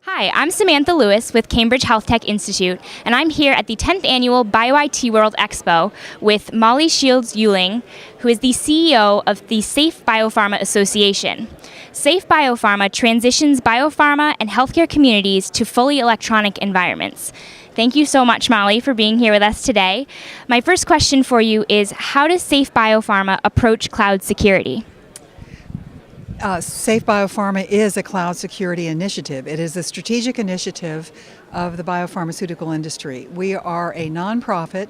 Hi, I'm Samantha Lewis with Cambridge Health Tech Institute, and I'm here at the 10th Annual BioIT World Expo with Mollie Shields-Uehling, who is the CEO of the Safe Biopharma Association. Safe Biopharma transitions biopharma and healthcare communities to fully electronic environments. Thank you so much, Mollie, for being here with us today. My first question for you is, how does Safe Biopharma approach cloud security? Safe Biopharma is a cloud security initiative. It is a strategic initiative of the biopharmaceutical industry. We are a nonprofit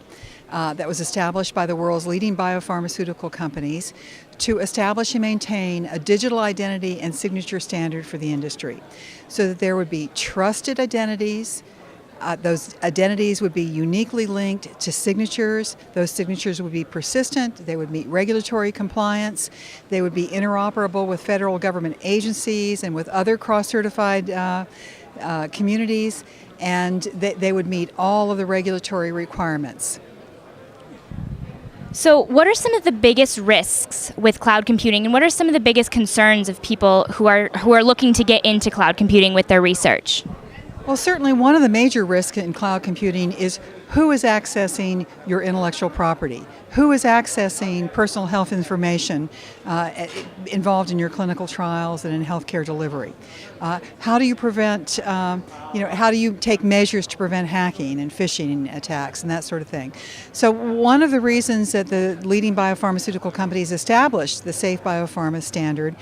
that was established by the world's leading biopharmaceutical companies to establish and maintain a digital identity and signature standard for the industry, so that there would be trusted identities. Those identities would be uniquely linked to signatures. Those signatures would be persistent. They would meet regulatory compliance. They would be interoperable with federal government agencies and with other cross-certified communities, and they would meet all of the regulatory requirements. So what are some of the biggest risks with cloud computing, and what are some of the biggest concerns of people who are looking to get into cloud computing with their research? Well, certainly one of the major risks in cloud computing is who is accessing your intellectual property, who is accessing personal health information involved in your clinical trials and in healthcare delivery. How do you prevent, how do you take measures to prevent hacking and phishing attacks and that sort of thing? So one of the reasons that the leading biopharmaceutical companies established the Safe Biopharma standard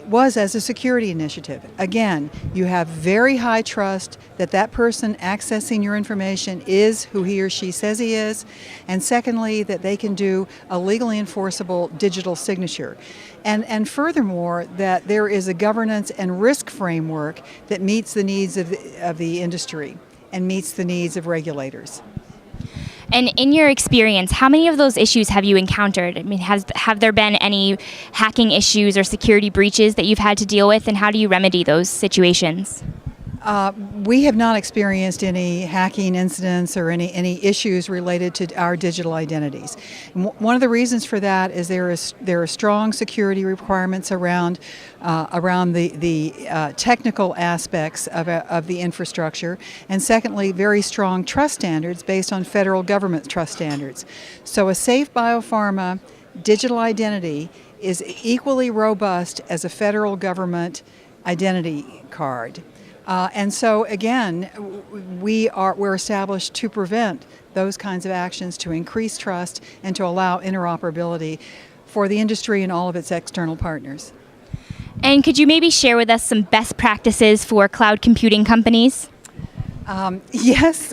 was as a security initiative. Again, you have very high trust that that person accessing your information is who he or she says he is, and secondly, that they can do a legally enforceable digital signature. And furthermore, that there is a governance and risk framework that meets the needs of the industry and meets the needs of regulators. And in your experience, how many of those issues have you encountered? I mean, have there been any hacking issues or security breaches that you've had to deal with, and how do you remedy those situations? We have not experienced any hacking incidents or any issues related to our digital identities. And one of the reasons for that is there are strong security requirements around the technical aspects of the infrastructure, and secondly, very strong trust standards based on federal government trust standards. So a Safe Biopharma digital identity is equally robust as a federal government identity card. And so again, we're established to prevent those kinds of actions, to increase trust, and to allow interoperability for the industry and all of its external partners. And could you maybe share with us some best practices for cloud computing companies? Yes,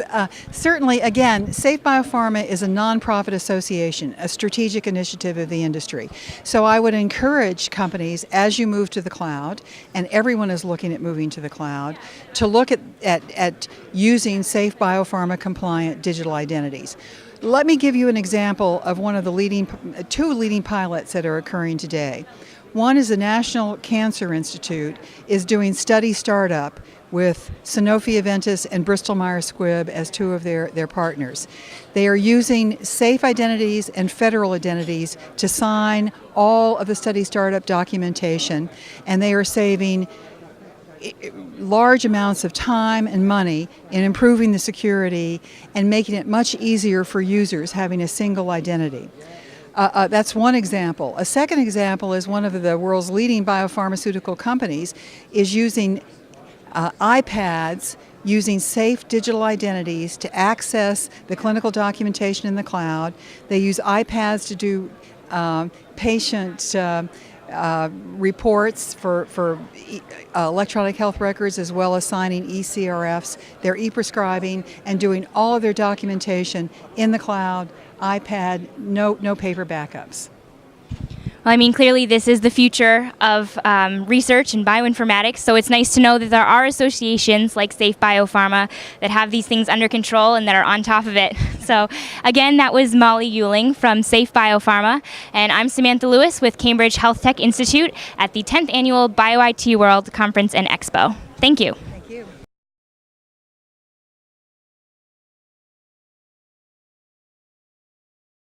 certainly. Again, Safe Biopharma is a nonprofit association, a strategic initiative of the industry. So I would encourage companies, as you move to the cloud, and everyone is looking at moving to the cloud, to look at using Safe Biopharma compliant digital identities. Let me give you an example of one of the two leading pilots that are occurring today. One is the National Cancer Institute is doing study startup with Sanofi Aventis and Bristol Myers Squibb as two of their partners. They are using safe identities and federal identities to sign all of the study startup documentation, and they are saving large amounts of time and money in improving the security and making it much easier for users having a single identity. That's one example. A second example is one of the world's leading biopharmaceutical companies is using iPads using safe digital identities to access the clinical documentation in the cloud. They use iPads to do patient reports for electronic health records, as well as signing eCRFs. They're e-prescribing and doing all of their documentation in the cloud, iPad, no paper backups. Well, I mean, clearly this is the future of research and bioinformatics, so it's nice to know that there are associations like Safe Biopharma that have these things under control and that are on top of it. So again, that was Mollie Shields-Uehling from Safe Biopharma, and I'm Samantha Lewis with Cambridge Health Tech Institute at the 10th Annual BioIT World Conference and Expo. Thank you.